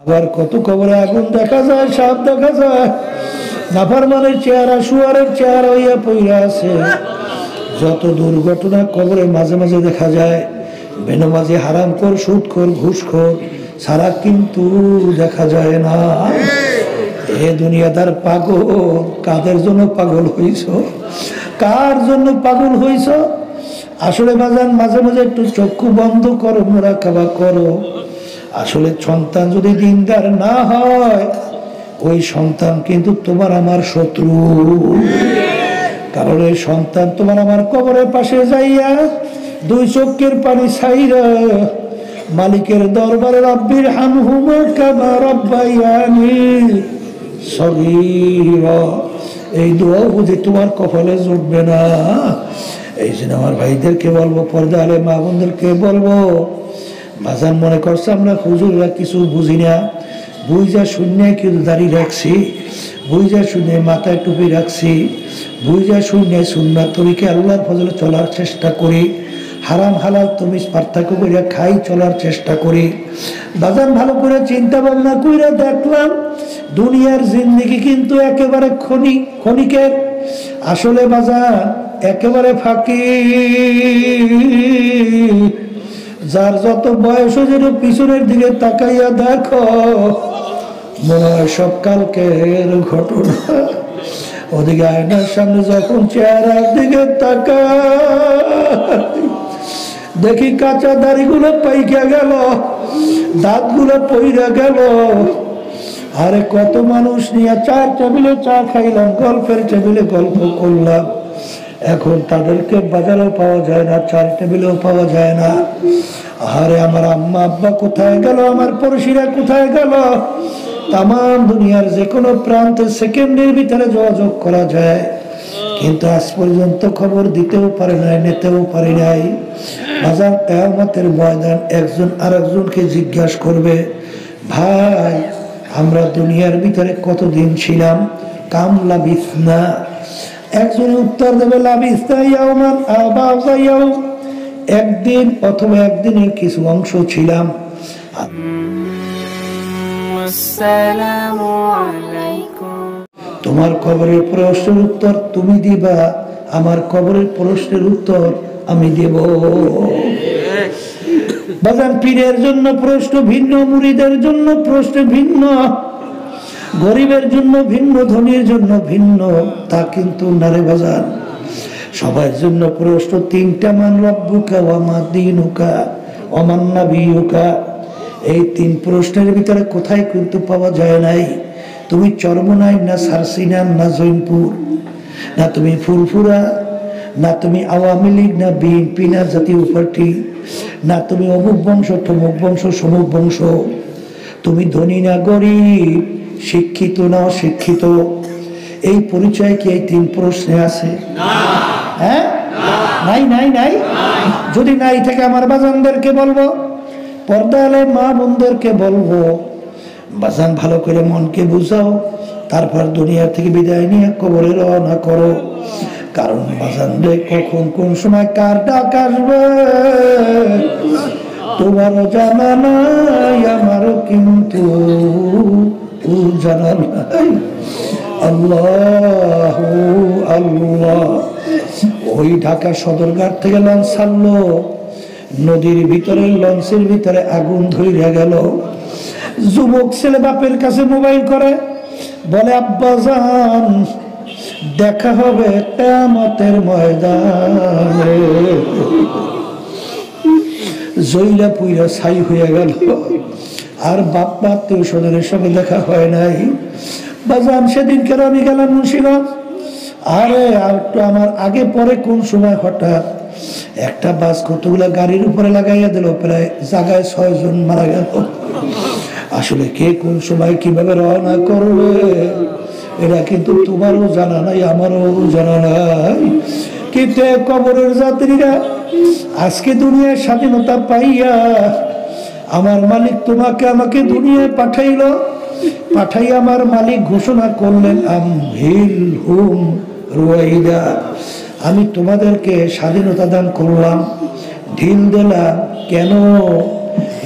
আবার কত কবরে আগুন দেখা যায়, সাপ দেখা যায়, নাফরমানের চেহারা, শুয়ারের চেহারা হইয়া পইরা আছে। যত দুর্ঘটনা কবরে মাঝে মাঝে দেখা যায়। বেনামাজি, হারামখোর, সুদখোর, ঘুষখোর ছাড়া কিন্তু দেখা যায় না। এ দুনিয়াদার পাগল, কাদের জন্য পাগল হইছ? কার জন্য পাগল হইছ? আসলে বাজান, মাঝে মাঝে একটু চক্ষু বন্ধ করো, মুরাকাবা করো। আসলে সন্তান যদি দিনদার না হয়, ওই সন্তান কিন্তু তোমার আমার শত্রু। কারণ এই সন্তান তোমার আমার কবরের পাশে যাইয়া দুই চোখের পানি ছাইরা মালিকের দরবারে রব্বির হামহুমা কামা রাব্বায়ানি সগীরা, এই দোয়া বুঝি তোমার কপালে জুটবে না। এই জন্য আমার ভাইদেরকে বলবো, পর্দা আলে মা বোনদেরকে বলবো, বাজান মনে করছে আমরা হুজুররা কিছু বুঝি না, বুঝা শূন্য কিন্তু দাঁড়িয়ে রাখছি, বুঝা শূন্য মাথায় টুপি রাখছি, বুঝা শূন্য সুন্নাত তরিকে আল্লাহর ফজলে চলার চেষ্টা করি, হারাম হালাল তুমি পার্থক্য করে খাই চলার চেষ্টা করি। বাজান ভালো করে চিন্তা ভাবনা করে দেখলাম, দুনিয়ার জিন্দেগি কিন্তু একেবারে ক্ষণিকের। আসলে বাজান একেবারে ফাঁকি। যার যত বয়স যেন পিছনের দিকে তাকাইয়া দেখো, মনে হয় সব কালকের ঘটনা। ওদিকে আয়নার সামনে যখন চেহারার দিকে তাকাই, দেখি কাঁচা দাড়িগুলো পাইকা গেল, দাঁতগুলো পইরা গেল। আরে কত মানুষ নিয়ে চার টেবিলে চা খাইলাম, গল্পের টেবিলে গল্প করলাম, এখন তাদেরকে বাজারেও পাওয়া যায় না, চার টেবিলেও পাওয়া যায় না। আরে আমার আম্মা আব্বা কোথায় গেল, আমার পড়শিরা কোথায় গেল? তাম দুনিয়ার যে কোনো প্রান্তে সেকেন্ডের ভিতরে যোগাযোগ করা যায়, কিন্তু আজ পর্যন্ত খবর দিতেও পারে নাই, নিতেও পারে নাই। বাজার কিয়ামতের ময়দান একজন আরেকজনকে জিজ্ঞাসা করবে, ভাই আমরা দুনিয়ার ভিতরে কতদিন ছিলাম? কাম লাবিসনা। একজনে উত্তর দেবে লাবিসনা ইয়াওমান আও বা'যা ইয়াওম, একদিন অথবা একদিনের কিছু অংশ ছিলাম। আসসালামু আলাইকুম। তোমার কবরের প্রশ্নের উত্তর তুমি দিবা, আমার কবরের প্রশ্নের উত্তর আমি দেব। বাজান পীরের জন্য প্রশ্ন ভিন্ন, মুরিদের জন্য প্রশ্ন ভিন্ন, গরিবের জন্য ভিন্ন, ধনীর জন্য ভিন্ন, তা কিন্তু নারে বাজান। সবার জন্য প্রশ্ন তিনটা, মান রব্বুকা ওয়া মা দীনুকা ওয়া মান নাবিয়ুকা। এই তিন প্রশ্নের ভিতরে কোথায় কিন্তু পাওয়া যায় নাই। তুমি চরমনাই না সারসিনা না জৈনপুর, না তুমি ফুরফুরা, না তুমি আওয়ামী লীগ, না বিএনপি, না জাতীয় পার্টি, না তুমি অমুক বংশ তমুক বংশ সমুক বংশ। তুমি ধনী না গরিব, শিক্ষিত না অশিক্ষিত, এই পরিচয় কি এই তিন প্রশ্নে আছে? হ্যাঁ, নাই নাই নাই। যদি নাই থাকে আমার বাজানদেরকে বলবো, পর্দালে মা বোনদেরকে বলবো, বাজান ভালো করে মনকে বুঝাও, তারপর দুনিয়া থেকে বিদায় নিয়ে কবরে রওনা করো। কারণ বাজান রে, কখন কোন সময় কার ডাক আসবে তোমারও জানা নাই, আমারও কিন্তু জানা নাই। আল্লাহ আল্লাহ। ওই ঢাকা সদরঘাট থেকে লঞ্চ ছাড়লো, নদীর ভিতরে লঞ্চের ভিতরে আগুন ধরে গেল। যুবক ছেলে বাপের কাছে মোবাইল করে, বলে আব্বা জান দেখা হবে কিয়ামতের ময়দানে। জইলা পুইরা ছাই হয়ে গেল, আর বাপ আত্মীয় স্বজনের সঙ্গে দেখা হয় নাই। বাজান সেদিনকে আমি গেলাম মুন্সিগঞ্জ। আরে আর একটু আমার আগে পরে কোন সময় হঠাৎ একটা বাস কতগুলা গাড়ির উপরে লাগাইয়া দিল, প্রায় জায়গায় 6 জন মারা গেল। আসলে কে কোন সময় কিভাবে রওনা করবে এটা কিন্তু তোমারও জানা নাই, আমারও জানা নাই। কিন্তু কবরের যাত্রীরা, আজকে দুনিয়ার স্বাধীনতা পাইয়া আমার মালিক তোমাকে আমাকে দুনিয়ায় পাঠাইল, পাঠাইয়া আমার মালিক ঘোষণা করলেন, আমহিল হুম রুয়াইদা, আমি তোমাদেরকে স্বাধীনতা দান করলাম, ঢিল দিলাম। কেন?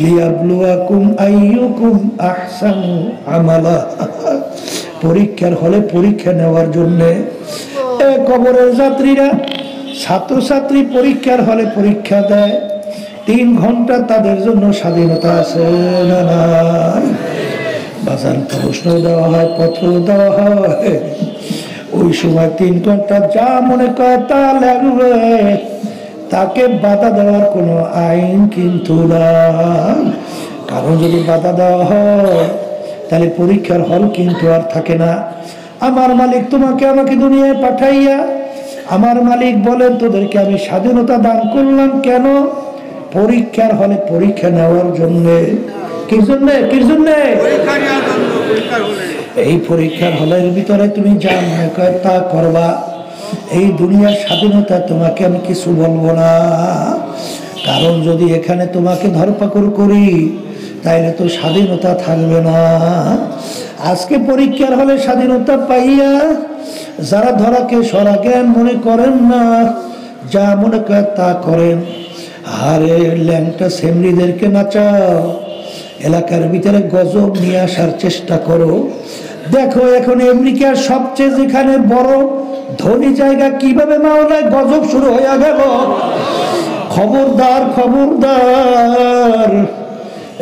লিয়াবলুয়াকুম আইয়ুকুম আহসানু আমালা। পরীক্ষার হলে পরীক্ষা নেওয়ার জন্য কবরের যাত্রীরা, ছাত্রছাত্রী পরীক্ষার হলে পরীক্ষা দেয়। 3 ঘন্টা তাদের জন্য স্বাধীনতা আছে না নাই? বাজার প্রশ্ন দেওয়া হয়, পত্র দেওয়া হয়, ওই সময় 3 ঘন্টা যা মনে করে তা লাগবে, তাকে বাধা দেওয়ার কোনো আইন কিন্তু না। কারণ যদি বাধা দেওয়া হয় তাহলে পরীক্ষার হল কিন্তু আর থাকে না। আমার মালিক তোমাকে আমাকে দুনিয়ায় পাঠাইয়া, আমার মালিক বলেন তোদেরকে আমি স্বাধীনতা দান করলাম কেন? পরীক্ষার হলে পরীক্ষা নেওয়ার জন্য। কি জন্য? কি জন্য? এই পরীক্ষার হলের ভিতরে তুমি যা মনে করে তা করবা। এই দুনিয়ার স্বাধীনতা তোমাকে আমি কিছু বলবো না, কারণ যদি এখানে তোমাকে ধরপাকড় করি তাইলে তো স্বাধীনতা থাকবে না। আজকে পরীক্ষার হলে স্বাধীনতা পাইয়া যারা ধরাকে সরা জ্ঞান মনে করেন না, যা মনে করে তা করেন। আরে ল্যাংটা সেমরিদেরকে নাচাও, এলাকার ভিতরে গজব নিয়ে আসার চেষ্টা করো। দেখো এখন আমেরিকার সবচেয়ে যেখানে বড় ধনী জায়গা কিভাবে মাওলায় গজব শুরু হয়ে গেল। খবরদার, খবরদার,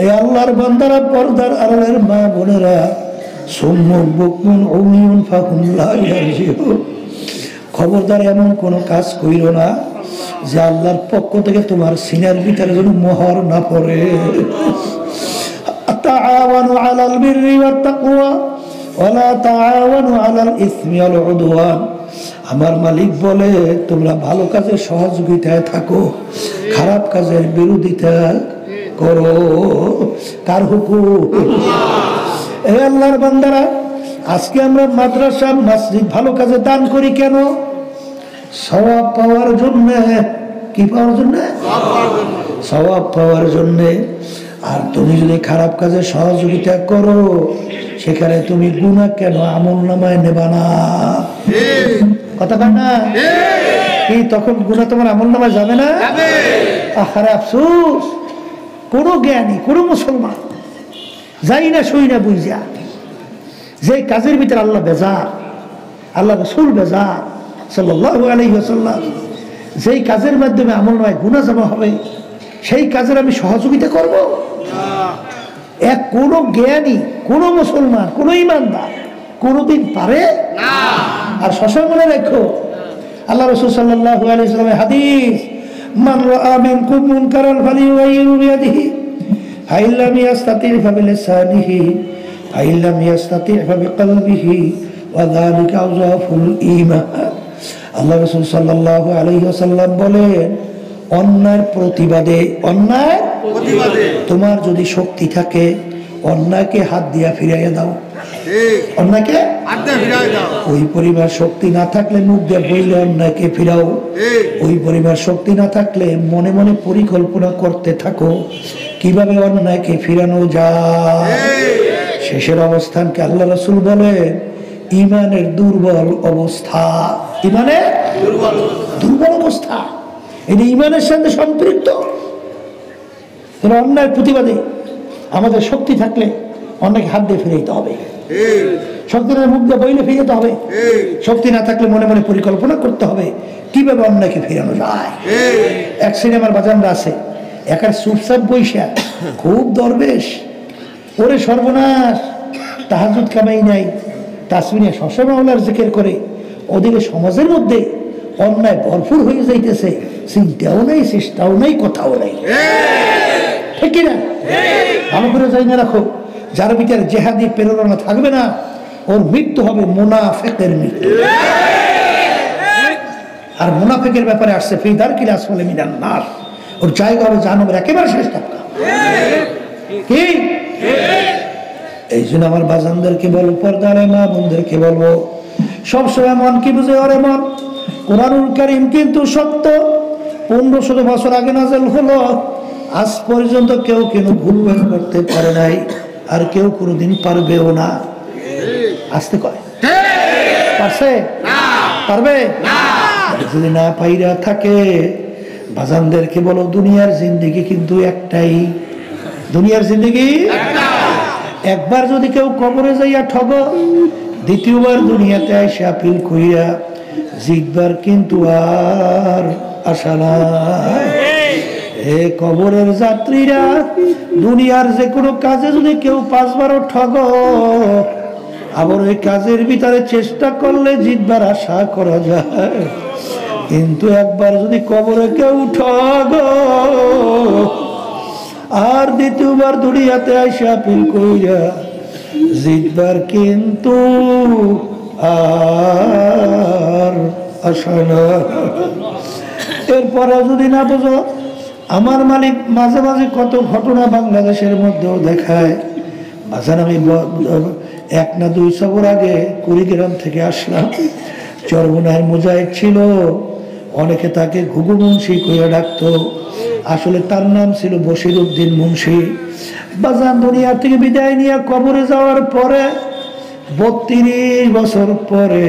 এই আল্লাহর বান্দারা, পর্দার আড়ালের মা বোনেরা, সুম্মুন বুকমুন উমিয়ুন ফাহুম লা ইয়ারজিউন, খবরদার এমন কোনো কাজ কইরো না যে আল্লাহর পক্ষ থেকে তোমার সিনার ভিতরে যেন মোহর না পড়ে। তাআওয়ানু আলাল বিররি ওয়াত তাকওয়া ওয়ালা তাআওয়ানু আলাল ইসমি ওয়াল উদওয়ান। আমার মালিক বলে তোমরা ভালো কাজে সহযোগিতায় থাকো, খারাপ কাজের বিরোধিতা করো। কার হুকুম? এই আল্লাহর বান্দারা, আজকে আমরা মাদ্রাসা, মসজিদ ভালো কাজে দান করি কেন? সওয়াব পাওয়ার জন্য। কি পাওয়ার জন্য? সওয়াব পাওয়ার জন্য। আর তুমি যদি খারাপ কাজে সহযোগিতা করো, সেখানে তুমি গুনাহ কেন আমল নামায় নেবা না? কথা কয় না? কি তখন গুনাহ তোমার আমল নামায় যাবে না? আহারে আফসোস, কোন জ্ঞানী, কোন মুসলমান যাই না সই না বুঝা যে কাজের ভিতরে আল্লাহ বেজার, আল্লাহ রাসূল বেজার সাল্লাল্লাহু আলাইহি ওয়াসাল্লাম, যেই কাজের মাধ্যমে আমল নামায় গুনাহ জমা হবে, সেই কাজের আমি সহযোগিতা করব? এক কোন জ্ঞানী, কোন মুসলমান, কোন ইমানদার কোনদিন পারে না। আর সবসময় মনে রাখো, আল্লাহ রাসূল সাল্লাল্লাহু আলাইহি ওয়াসাল্লামের হাদিস, মান রাআ মিনকুম মুনকারান ফালিয়ুগাইয়িরহু বিয়াদিহি ফাইন লাম ইয়াস্তাতি' ফাবিলিসানিহি ফাইন লাম ইয়াস্তাতি' ফাবিকলবিহি ওয়া যালিকা আযআফুল ঈমান। আল্লাহ রাসূল সাল্লাল্লাহু আলাইহি ওয়াসাল্লাম বলেন, অন্যায়ের প্রতিবাদে, অন্যায় প্রতিবাদে তোমার যদি শক্তি থাকে, অন্যায়কে হাত দিয়া ফিরাইয়া দাও। অন্যায়কে হাত দিয়া ফিরাইয়া দাও। ওই পরিমাণ শক্তি না থাকলে মুখ দিয়ে বইলে অন্যায়কে ফিরাও। ওই পরিমাণ শক্তি না থাকলে মনে মনে পরিকল্পনা করতে থাকো কিভাবে অন্যায়কে ফিরানো যায়। শেষের অবস্থানকে আল্লাহ রাসূল বলেন ঈমানের দুর্বল অবস্থা। ঈমানের দুর্বল অবস্থা, এটা ঈমানের সাথে সম্পৃক্ত। অন্যায়ের প্রতিবাদে আমাদের শক্তি থাকলে অন্যকে হাত দিয়ে ফিরে যেতে হবে, শক্তির মুখ দিয়ে বইলে ফিরে যেতে হবে। শক্তি না থাকলে মনে মনে পরিকল্পনা করতে হবে কিভাবে অন্যকে ফিরানো যায়। এক সিনেমার বাজানরা আছে, একার চুপচাপ বৈশা, খুব দরবেশ, ওরে সর্বনাশ, তাহাজ্জুদ কামাই নাই, তাসবিহ সবসময় আল্লাহর জিকির করে, ওদিকে সমাজের মধ্যে অন্যায় ভরপুর হয়ে যাইতেছে, চিন্তাও নাই, চেষ্টাও নাই, কথাও নাই। ঠিক কিনা? ভালো করে যাই না রাখো, যার ভিতরে জেহাদি প্রেরণা থাকবে না, ওর মৃত্যু হবে মুনাফিকের মৃত্যু। আর মুনাফিকের ব্যাপারে আসছে ফি দারকিল আসফালি মিনান নার, ওর জায়গা হবে জাহান্নামের একেবারে শেষ ধাক্কা। কি? এই জন্য আমার বাজানদেরকে বলবো, পর্দার মা বোনদেরকে বলবো, সবসময় মন কি বুঝে ওরে মন, কোরআনুল কারীম কিন্তু সত্য, 1500 বছর আগে নাযিল হলো, আজ পর্যন্ত কেউ কেন ভুল করতে পারে নাই, আর কেউ কোনোদিন পারবেও না। আসতে কয় পারছে? পারবে না। যদি না পাইরা থাকে, বাজানদেরকে বলো দুনিয়ার জিন্দেগি কিন্তু একটাই, দুনিয়ার জিন্দগি একবার যদি কেউ কবরে যাইয়া ঠগ, দ্বিতীয়বার দুনিয়াতে এসে আপিল কইরা জিতবার কিন্তু আর আশা নাই। এ কবরের যাত্রীরা, দুনিয়ার যে কোনো কাজে যদি কেউ 5 বারও ঠগ, আবার ওই কাজের ভিতরে চেষ্টা করলে জিতবার আশা করা যায়, কিন্তু একবার যদি কবরে কেউ ঠগ আর দ্বিতীয়বার দুনিয়াতে আইসা আপিল কইরা জিতবার কিন্তু আর আশা না। এরপরে যদি না বোঝো, আমার মালিক মাঝে মাঝে কত ঘটনা বাংলাদেশের মধ্যেও দেখায়। বাজার আমি 1 না 2 সফর আগে কুড়িগ্রাম থেকে আসলাম। চরমোনায় মুজাহিদ ছিল, অনেকে তাকে ঘুঘু মুন্সি কইয়া ডাকতো, আসলে তার নাম ছিল বশির উদ্দিন মুন্সি। বাজার দুনিয়া থেকে বিদায় নিয়ে কবরে যাওয়ার পরে 32 বছর পরে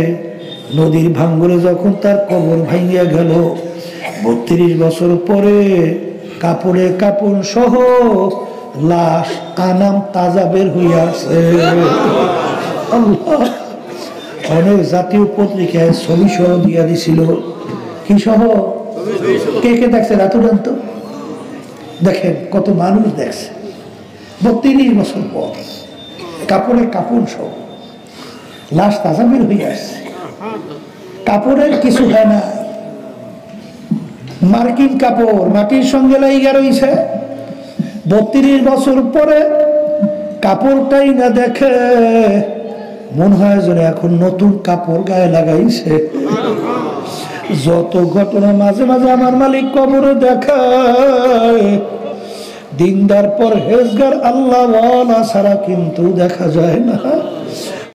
নদীর ভাঙ্গরে যখন তার কবর ভাঙিয়া গেল, 32 বছর পরে কাপড়ে কাপড় সহ লাশ আনাম তাজা বের হইয়া আছে। অনেক জাতীয় পত্রিকায় ছবি সহ দিয়া দিছিল। কি সহ? কে কে দেখছে? রাতুরান্ত দেখেন কত মানুষ দেখছে। 32 বছর পর কাপড়ে কাপড় সহ লাশ তাজা বের হইয়া আসছে। কাপড়ের কিছু হয় না, মার্কিন কাপড় মাটির সঙ্গে লাইগা রইছে। 32 বছর পরে কাপড়টাই না দেখে মনে হয় যেন এখন নতুন কাপড় গায়ে লাগাইছে। যত ঘটনা মাঝে মাঝে আমার মালিক কবরে দেখায়, দিনদার পরহেজগার আল্লাহওয়ালা ছাড়া কিন্তু দেখা যায় না।